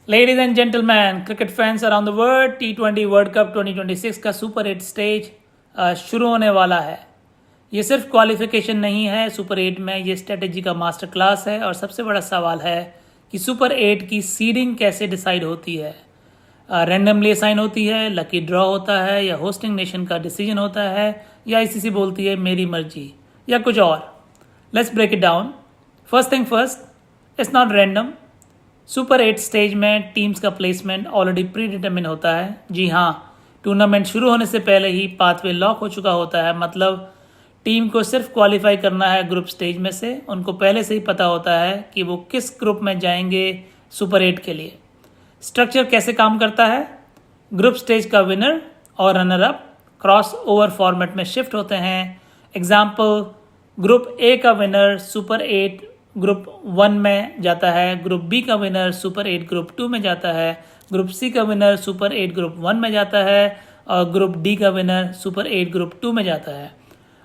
Ladies and gentlemen, cricket fans around the world, T20 world cup 2026 का super 8 stage शुरू होने वाला है। ये सिर्फ क्वालिफिकेशन नहीं है सुपर 8 में, ये स्ट्रेटेजी का मास्टर क्लास है। और सबसे बड़ा सवाल है कि सुपर 8 की सीडिंग कैसे डिसाइड होती है। रैंडमली असाइन होती है, लकी ड्रॉ होता है, या होस्टिंग नेशन का डिसीजन होता है, या आईसीसी बोलती है मेरी मर्जी, या कुछ और। Let's break it down. First thing first, it's not random. Super 8 stage में टीम्स का प्लेसमेंट ऑलरेडी प्री डिटरमिन होता है। जी हाँ, टूर्नामेंट शुरू होने से पहले ही पाथवे लॉक हो चुका होता है। मतलब टीम को सिर्फ क्वालिफाई करना है ग्रुप स्टेज में से। उनको पहले से ही पता होता है कि वो किस ग्रुप में जाएंगे सुपर 8 के लिए। स्ट्रक्चर कैसे काम करता है? ग्रुप स्टेज का विनर और runner up cross over format में शिफ्ट होते हैं। एग्जाम्पल, ग्रुप ए का विनर सुपर 8 ग्रुप 1 में जाता है, ग्रुप बी का विनर सुपर 8 ग्रुप 2 में जाता है, ग्रुप सी का विनर सुपर 8 ग्रुप 1 में जाता है, और ग्रुप डी का विनर सुपर 8 ग्रुप 2 में जाता है।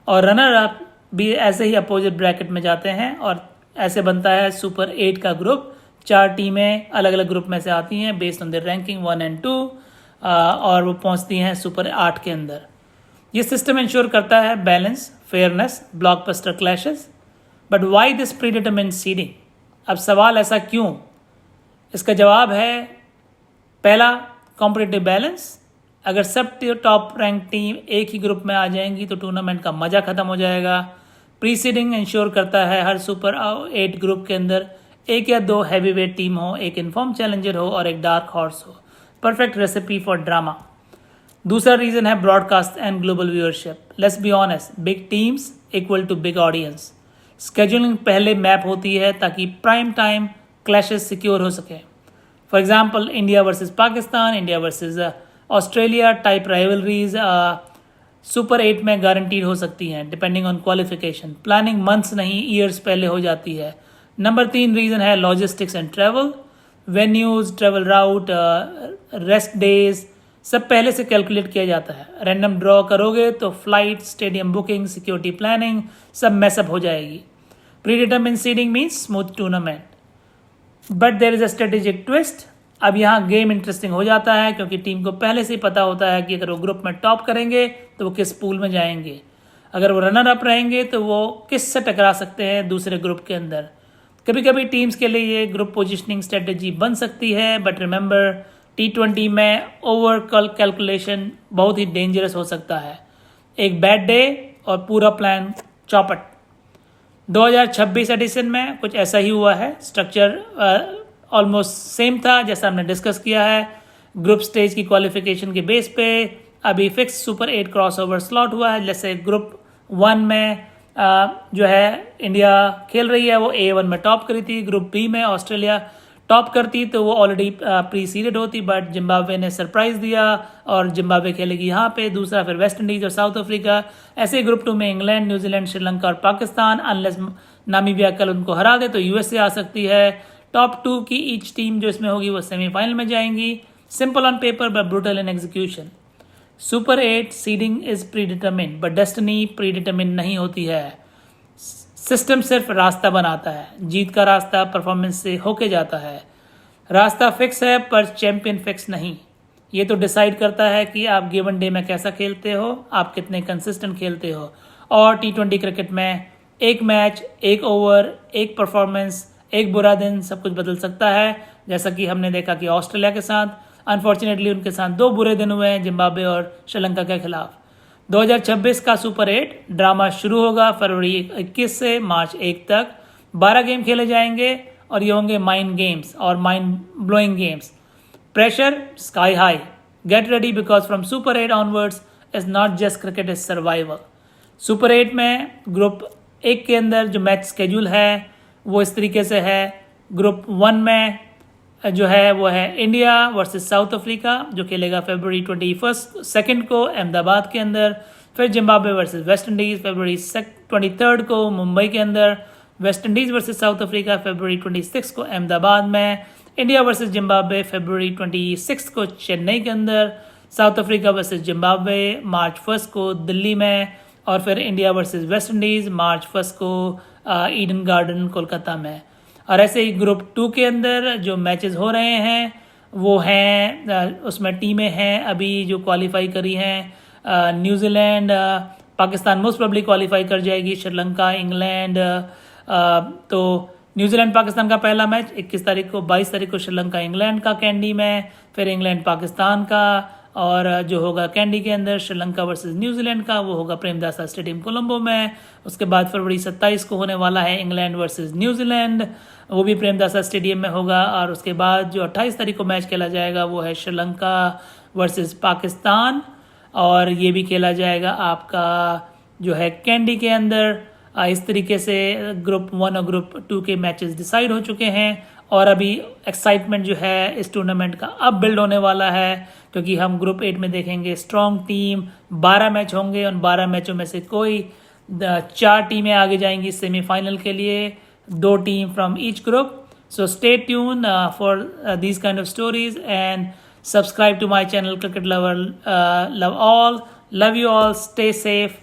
और रनर अप भी ऐसे ही अपोजिट ब्रैकेट में जाते हैं, और ऐसे बनता है सुपर 8 का ग्रुप। 4 टीमें अलग अलग ग्रुप में से आती हैं based on the ranking 1 and 2, और वो पहुंचती हैं सुपर 8 के अंदर। ये सिस्टम इंश्योर करता है balance, fairness, blockbuster clashes. But why this pre determined seeding? अब सवाल ऐसा क्यों? इसका जवाब है, पहला, कॉम्पिटिटिव बैलेंस। अगर सब टॉप रैंक टीम एक ही ग्रुप में आ जाएंगी तो टूर्नामेंट का मजा खत्म हो जाएगा। प्री सीडिंग इंश्योर करता है हर सुपर 8 ग्रुप के अंदर एक या दो हैवी वेट टीम हो, एक इन्फॉर्म चैलेंजर हो और एक डार्क हॉर्स हो। Perfect recipe for drama. दूसरा रीजन है broadcast and global viewership. Let's be honest, big teams equal to big audience. Scheduling पहले मैप होती है ताकि प्राइम टाइम क्लैशेस सिक्योर हो सके। For example, India versus Pakistan, India versus Australia type rivalries super 8 में guaranteed हो सकती हैं depending on qualification. Planning months नहीं ईयर्स पहले हो जाती है। नंबर 3 रीजन है logistics and travel. Venues, travel route, rest days सब पहले से कैलकुलेट किया जाता है। रैंडम ड्रॉ करोगे तो flight, stadium booking, security planning mess up मैसअप हो जाएगी। Predetermine seeding means smooth tournament, but there is a strategic twist. अब यहाँ गेम इंटरेस्टिंग हो जाता है क्योंकि टीम को पहले से ही पता होता है कि अगर वो ग्रुप में टॉप करेंगे तो वो किस पूल में जाएंगे, अगर वो रनर अप रहेंगे तो वो किस से टकरा सकते हैं दूसरे ग्रुप के अंदर। कभी कभी टीम्स के लिए ये ग्रुप पोजिशनिंग स्ट्रेटेजी बन सकती है, बट रिमेंबर, T20 में ओवर कैलकुलेशन बहुत ही डेंजरस हो सकता है। एक बैड डे और पूरा प्लान चौपट। 2026 एडिशन में कुछ ऐसा ही हुआ है। स्ट्रक्चर ऑलमोस्ट सेम था जैसा हमने डिस्कस किया है। ग्रुप स्टेज की क्वालिफिकेशन के बेस पे अभी fix super 8 cross over slot हुआ है। जैसे ग्रुप 1 में जो है इंडिया खेल रही है, वो A1 में टॉप करी थी। ग्रुप बी में ऑस्ट्रेलिया टॉप करती तो वो ऑलरेडी प्री सीडेड होती, बट जिम्बाब्वे ने सरप्राइज दिया और जिम्बाब्वे खेलेगी यहाँ पे। दूसरा फिर वेस्ट इंडीज और साउथ अफ्रीका। ऐसे ग्रुप 2 में इंग्लैंड, न्यूजीलैंड, श्रीलंका और पाकिस्तान। अनलेस नामीबिया कल उनको हरा दे तो यूएसए आ सकती है। टॉप 2 की ईच टीम जो इसमें होगी वो सेमीफाइनल में जाएंगी। Simple on paper but brutal in execution. Super 8 seeding is pre determine, but destiny pre determine नहीं होती है। सिस्टम सिर्फ रास्ता बनाता है। जीत का रास्ता परफॉर्मेंस से होके जाता है। रास्ता फिक्स है पर चैंपियन फिक्स नहीं। ये तो डिसाइड करता है कि आप गिवन डे में कैसा खेलते हो, आप कितने कंसिस्टेंट खेलते हो। और T20 क्रिकेट में एक मैच, एक ओवर, एक परफॉर्मेंस, एक बुरा दिन सब कुछ बदल सकता है। जैसा कि हमने देखा कि ऑस्ट्रेलिया के साथ, अनफॉर्चुनेटली उनके साथ 2 बुरे दिन हुए हैं, जिम्बाब्वे और श्रीलंका के खिलाफ। 2026 का सुपर 8 ड्रामा शुरू होगा फरवरी 21 से मार्च 1 तक। 12 गेम खेले जाएंगे और ये होंगे माइंड गेम्स और mind blowing games. Pressure sky high. Get ready because from super 8 onwards is not just cricket, is survival. Super 8 में ग्रुप 1 के अंदर जो मैच स्केड्यूल है वो इस तरीके से है। ग्रुप 1 में जो है वो है इंडिया वर्सेस साउथ अफ्रीका जो खेलेगा फरवरी 22 को अहमदाबाद के अंदर। फिर जिम्बाब्वे वर्सेस वेस्ट इंडीज फरवरी 23 को मुंबई के अंदर। West Indies versus South Africa फरवरी 26 को अहमदाबाद में। इंडिया वर्सेस जिम्बाब्वे फरवरी 26 को चेन्नई के अंदर। साउथ अफ्रीका वर्सेस जिम्बाब्वे मार्च 1 को दिल्ली में। और फिर इंडिया वर्सेस वेस्ट इंडीज मार्च 1 को ईडन गार्डन कोलकाता में। और ऐसे ही ग्रुप 2 के अंदर जो मैचेस हो रहे हैं वो हैं, उसमें टीमें हैं अभी जो क्वालिफाई करी हैं। New Zealand, Pakistan most probably qualify कर जाएगी, श्रीलंका, इंग्लैंड। तो न्यूजीलैंड पाकिस्तान का पहला मैच 21 तारीख को, 22 तारीख को श्रीलंका इंग्लैंड का कैंडी में, फिर इंग्लैंड पाकिस्तान का, और जो होगा कैंडी के अंदर श्रीलंका वर्सेस न्यूजीलैंड का, वो होगा प्रेमदासा स्टेडियम कोलंबो में। उसके बाद फरवरी 27 को होने वाला है इंग्लैंड वर्सेस न्यूजीलैंड, वो भी प्रेमदासा स्टेडियम में होगा। और उसके बाद जो 28 तारीख को मैच खेला जाएगा वो है श्रीलंका वर्सेस पाकिस्तान, और ये भी खेला जाएगा आपका जो है कैंडी के अंदर। इस तरीके से ग्रुप 1 और ग्रुप 2 के मैचेस डिसाइड हो चुके हैं, और अभी एक्साइटमेंट जो है इस टूर्नामेंट का अब बिल्ड होने वाला है, क्योंकि हम ग्रुप 8 में देखेंगे स्ट्रॉन्ग टीम, 12 मैच होंगे, उन 12 मैचों में से कोई 4 टीमें आगे जाएंगी सेमीफाइनल के लिए, 2 team from each group. So stay tune for these kind of stories and subscribe to my channel cricket lover, love all, love you all, stay safe,